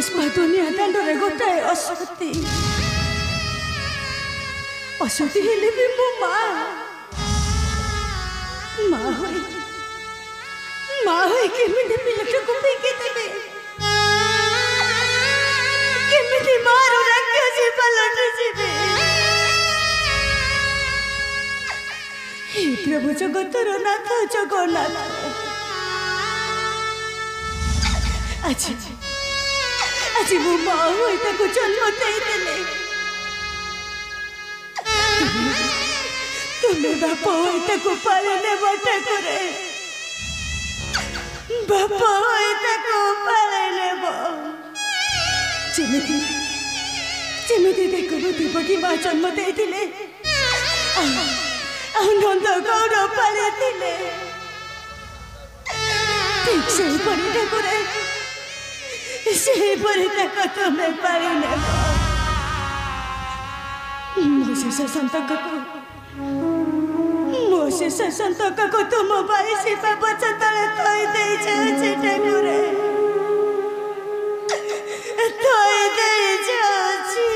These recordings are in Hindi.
पुष्पा दुनिया दांडरे गोटाए असती असती हेले भी मो माँ होई केमिति पिलटा को फेंके देबे केमिति मारो रखे जी पलट जीवे हे प्रभु जगतर नाथ जगन्नाथ अच्छा आज मो माँ होई ताको जन्म देले तुम्हें बापा होई ताको पालने बटे करे बापा होई ताको पालने बो जेमिति देखो दीपकी माँ जन्म देले नंद गौर पाले ठीक से पड़ी ठाकुरे से परी तक तुम्हें पारी ने मोसे संतक को तुम भाई सीता बच्चा तले थोई दे छे ठाकुरे थोई दे छी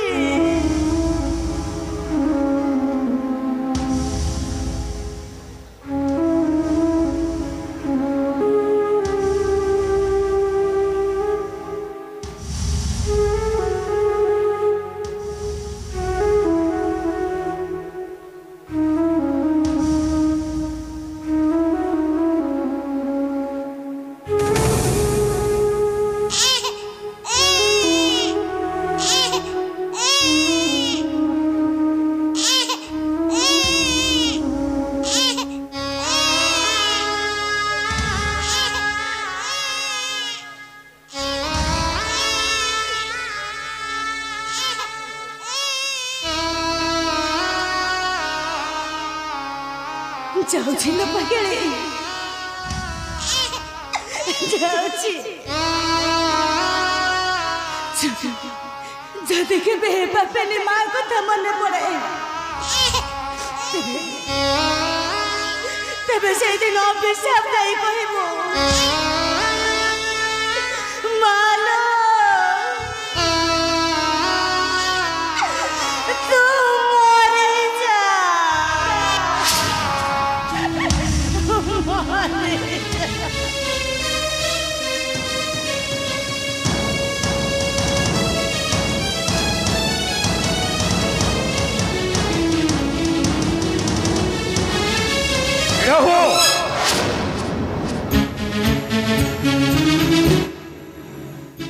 जाऊची न पगले जाऊची जदि के बे बापेनी माँ कथा मन पड़े तबे से दिन अभिशाप नहीं कहबो मालो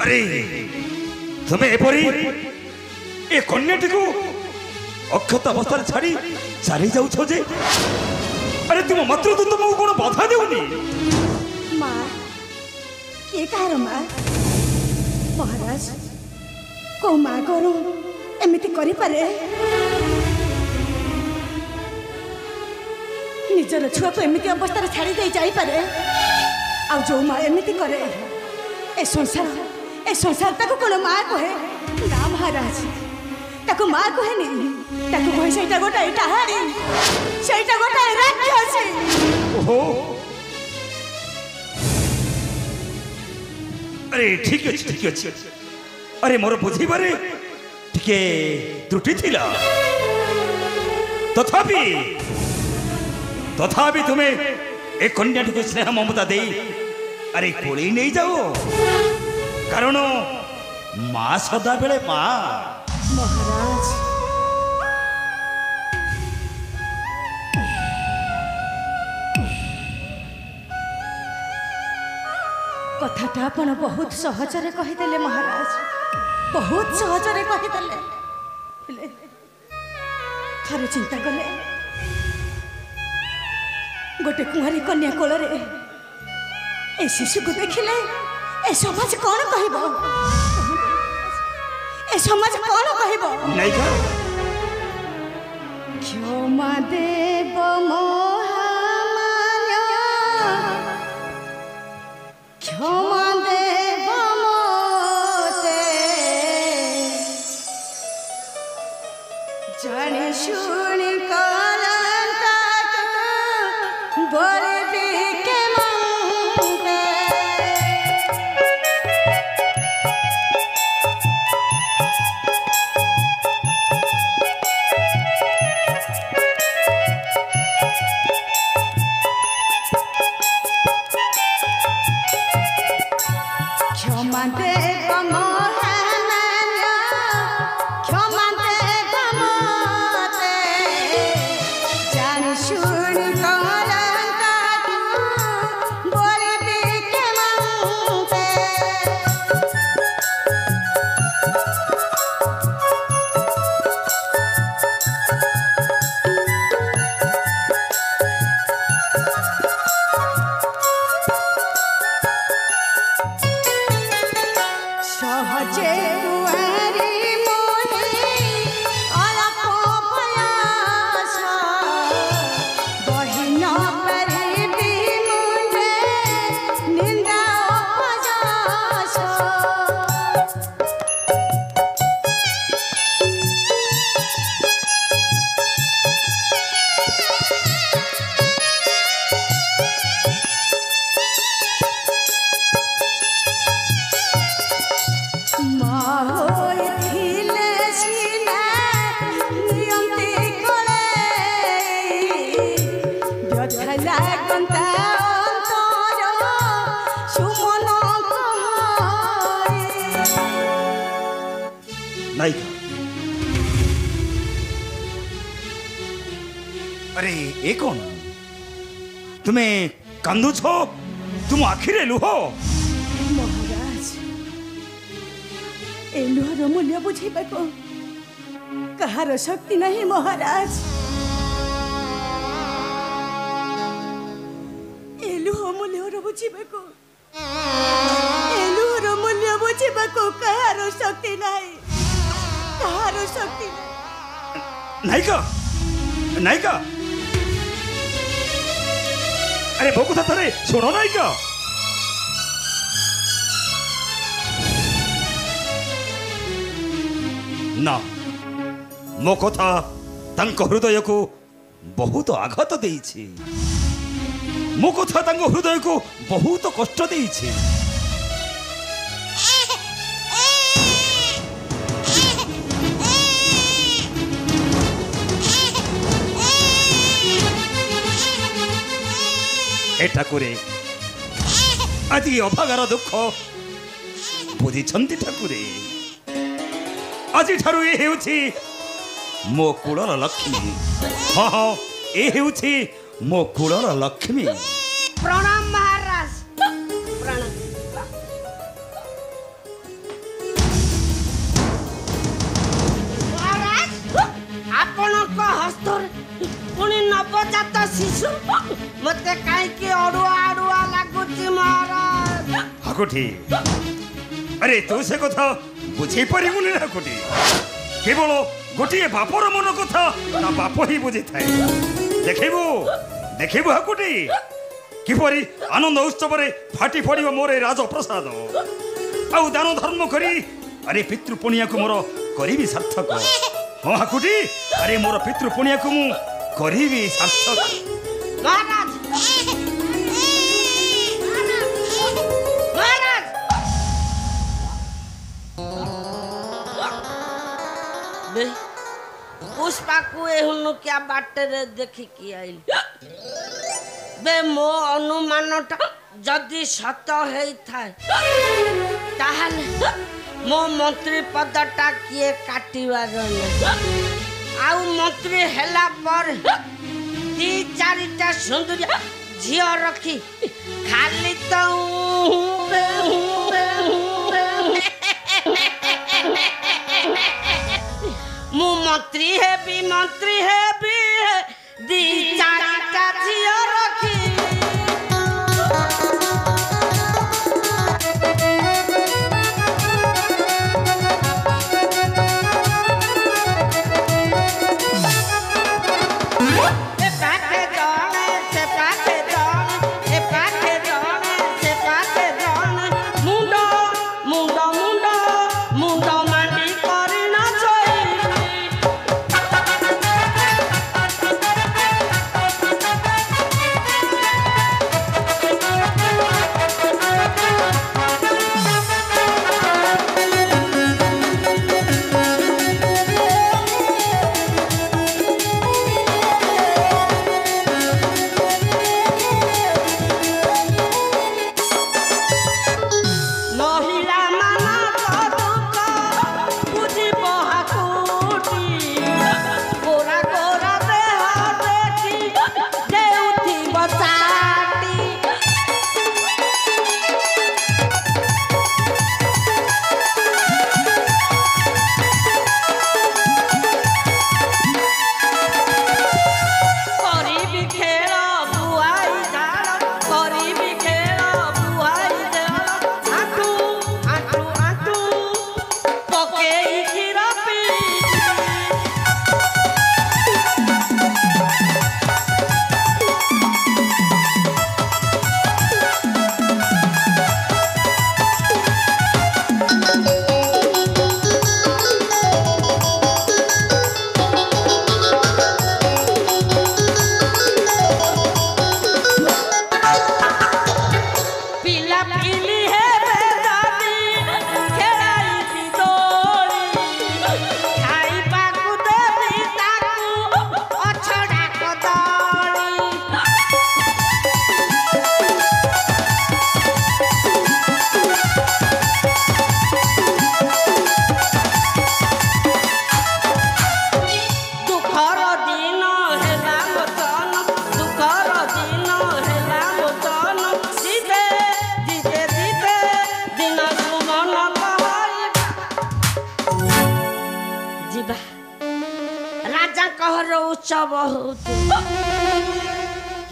अरे तुम्हें एपरी ए कन्याटी को अक्षत अवस्था छाड़ी चली जाऊ जे अरे तुम मातृत्व तुमको कौन बाधा देउनी माँ के कार माँ महाराज को माँ करो एमती करि पारे निजर छुआ को एमती अवस्था छाड़ी दे जाई पारे आ जो माँ एमती करे ए संसार ताको कोन माँ कहे ना महाराज ताको माँ कहे नहीं ताको कहे सेटा गोटाए टाहारी सेटा गोटाए राक्षस ओहो अरे ठीक अच्छे अरे मोर बुझीबारे टिके त्रुटि थिला तथापि तुम्हें ए कन्याटी को स्नेह ममता दे अरे कोली नहीं जाओ कारण माँ सदा बेले माँ महाराज कथाटा आपण बहुत सहजरे कहीदेले महाराज बहुत सहजरे कहीदेले थरे चिंता कले गोटे कुआरी कन्या कोल ए शिशु को देखिले ए समाज कौन कहब ए समाज कौन कहब नायिका क्षमा देव महामान्य क्षमा देव मोते जानी शुणी कलंका बड़े के मंगे क्षमा देव महामान्य क्षमा देव मोते जानी शुणी कलंका बड़े के मंगे सहजे कुआरी मोहे अलप प्रयास बहि न परिबि मुंडे निंदा उपजास होइथिले सिना नियंती कोले व्यथा लागंता अंतर सुमन कहई नायिका अरे ए कौन तुम्हें कांदु छो तुम आखिरे लुह महाराज ए लुहर मूल्य बुझेबाको कहार शक्ति नहीं महाराज ए लुह मूल्य बुझेबाको ए लुहर मूल्य बुझेबाको कहार शक्ति नहीं कहार शक्ति नहीं नायिका नायिका अरे वो कथा थरे सुनो नायिका ना मो कथा तांक हृदय को बहुत आघात देइछि मो कथा तांक हृदय को बहुत कष्ट देइछि ए ठाकुरे आज अभागार दुख बुझिछन्ति ठाकुरे आज ठारू ए हेउछि मो कुलर लक्ष्मी हाँ हाँ ए हेउछि मो कुलर लक्ष्मी प्रणाम महाराज प्रणाम महाराज आपनक हस्तर पुणी नवजात शिशु मते काईकि अड़ुआ अड़ुआ लागुछि महाराज हाकुटी अरे तू से कथा बुझे पारिबुनि हाकुटी केवल गोटे बापर मन कथा ना बाप ही बुझी थाए देखिबु देखिबु हाकुटी किपरि आनंद उत्सव रे फाटी पड़िबो मोरे राजप्रसाद आउ दान धर्म करी अरे पितृपुणिया को मोर करिबी सार्थक हाँ हाकुटी अरे मोर पितृपुणिया को मु करिबी सार्थक महाराज महाराज बे पुष्पा को एहुनु क्या बाटे रे देखि कि आइल बे मो अनुमानटा जदि सत हेई थाए ताहाले मो मंत्री पदटा किए काटिबार आउ मंत्री हेला पर दी चारिटा सुंदरिया झियो रखी खाली तो मंत्री हेबी दी चारिटा झियो रखी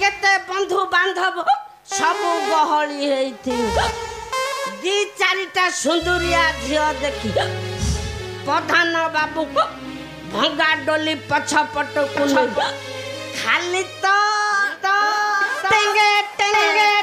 केते बंधु बांधव सब गहली दी चारिटा सुंदरिया झियो देखी प्रधान बाबू को भंगा डोली पछपट खाली तो टेंगे टेंगे